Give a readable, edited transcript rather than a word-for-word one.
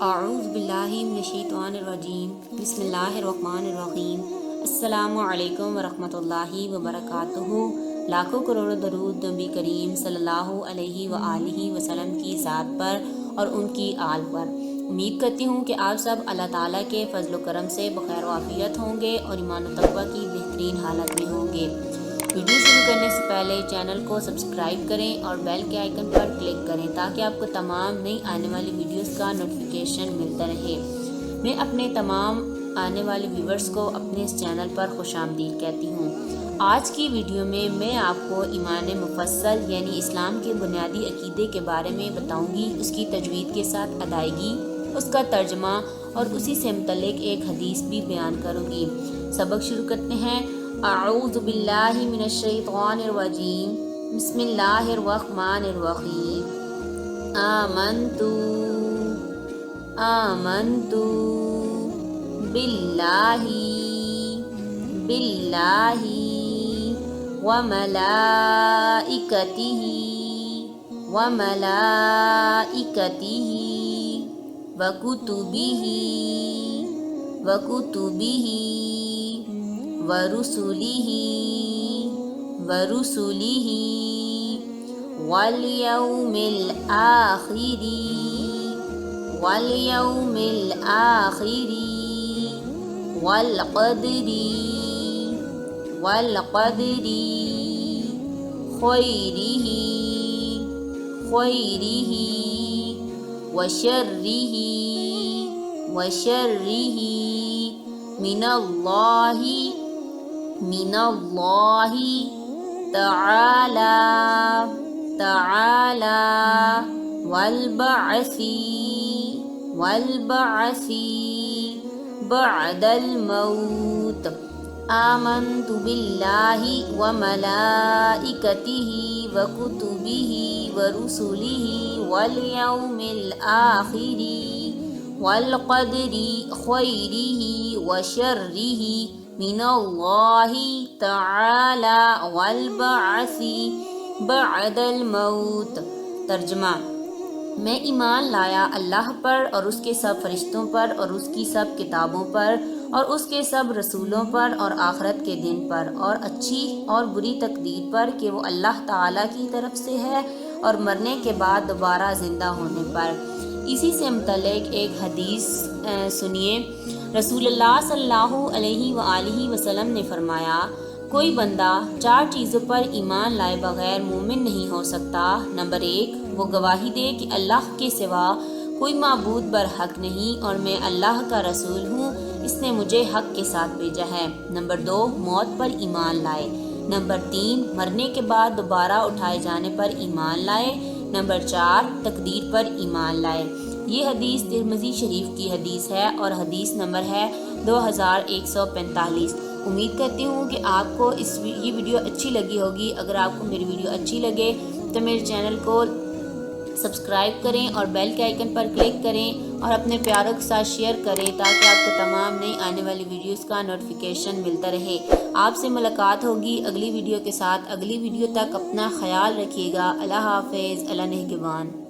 اعوذ باللہ من الشیطان الرجیم بسم اللہ الرحمن الرحیم السلام علیکم ورحمۃ اللہ وبرکاتہ۔ لاکھوں کروڑوں درود نبی کریم صلی اللہ علیہ وآلہ وسلم کی ذات پر اور ان کی آل پر۔ امید کرتی ہوں کہ آپ سب اللہ تعالیٰ کے فضل و کرم سے بخیر و عافیت ہوں گے اور ایمان و تقوی کی بہترین حالت میں ہوں گے۔ ویڈیو شروع کرنے سے پہلے چینل کو سبسکرائب کریں اور بیل کے آئیکن پر کلک کریں تاکہ آپ کو تمام نئی آنے والی ویڈیوز کا نوٹیفیکیشن ملتا رہے۔ میں اپنے تمام آنے والے ویورز کو اپنے اس چینل پر خوش آمدید کہتی ہوں۔ آج کی ویڈیو میں آپ کو ایمان مفصل یعنی اسلام کے بنیادی عقیدے کے بارے میں بتاؤں گی، اس کی تجوید کے ساتھ ادائیگی، اس کا ترجمہ اور اسی سے متعلق ایک حدیث بھی بیان کروں گی۔ سبق شروع کرتے ہیں۔ اعوذ باللہ من الشیطان الرجیم بسم اللہ الرحمن الرحیم۔ آمنتو باللہ وملائکتہ وکتبہ ورسلہ والیوم الآخر والقدر خیرہ وشرہ من اللہ تعالی والبعث بعد الموت۔ آمنت باللہ وملائکتہ وکتبہ ورسلہ والیوم الآخر والقدر خیرہ وشرہ من اللہ تعالی والبعث بعد الموت۔ ترجمہ: میں ایمان لایا اللہ پر اور اس کے سب فرشتوں پر اور اس کی سب کتابوں پر اور اس کے سب رسولوں پر اور آخرت کے دن پر اور اچھی اور بری تقدیر پر کہ وہ اللہ تعالیٰ کی طرف سے ہے اور مرنے کے بعد دوبارہ زندہ ہونے پر۔ اسی سے متعلق ایک حدیث سنیے۔ رسول اللہ صلی اللہ علیہ وآلہ وسلم نے فرمایا، کوئی بندہ 4 چیزوں پر ایمان لائے بغیر مومن نہیں ہو سکتا۔ نمبر 1، وہ گواہی دے کہ اللہ کے سوا کوئی معبود برحق نہیں اور میں اللہ کا رسول ہوں، اس نے مجھے حق کے ساتھ بھیجا ہے۔ نمبر 2، موت پر ایمان لائے۔ نمبر 3، مرنے کے بعد دوبارہ اٹھائے جانے پر ایمان لائے۔ نمبر 4، تقدیر پر ایمان لائے۔ یہ حدیث ترمذی شریف کی حدیث ہے اور حدیث نمبر ہے 2145۔ امید کرتی ہوں کہ آپ کو یہ ویڈیو اچھی لگی ہوگی۔ اگر آپ کو میری ویڈیو اچھی لگے تو میرے چینل کو سبسکرائب کریں اور بیل کے آئیکن پر کلک کریں اور اپنے پیاروں کے ساتھ شیئر کریں تاکہ آپ کو تمام نئی آنے والی ویڈیوز کا نوٹیفیکیشن ملتا رہے۔ آپ سے ملاقات ہوگی اگلی ویڈیو کے ساتھ۔ اگلی ویڈیو تک اپنا خیال رکھیے گا۔ اللہ حافظ، اللہ نگہبان۔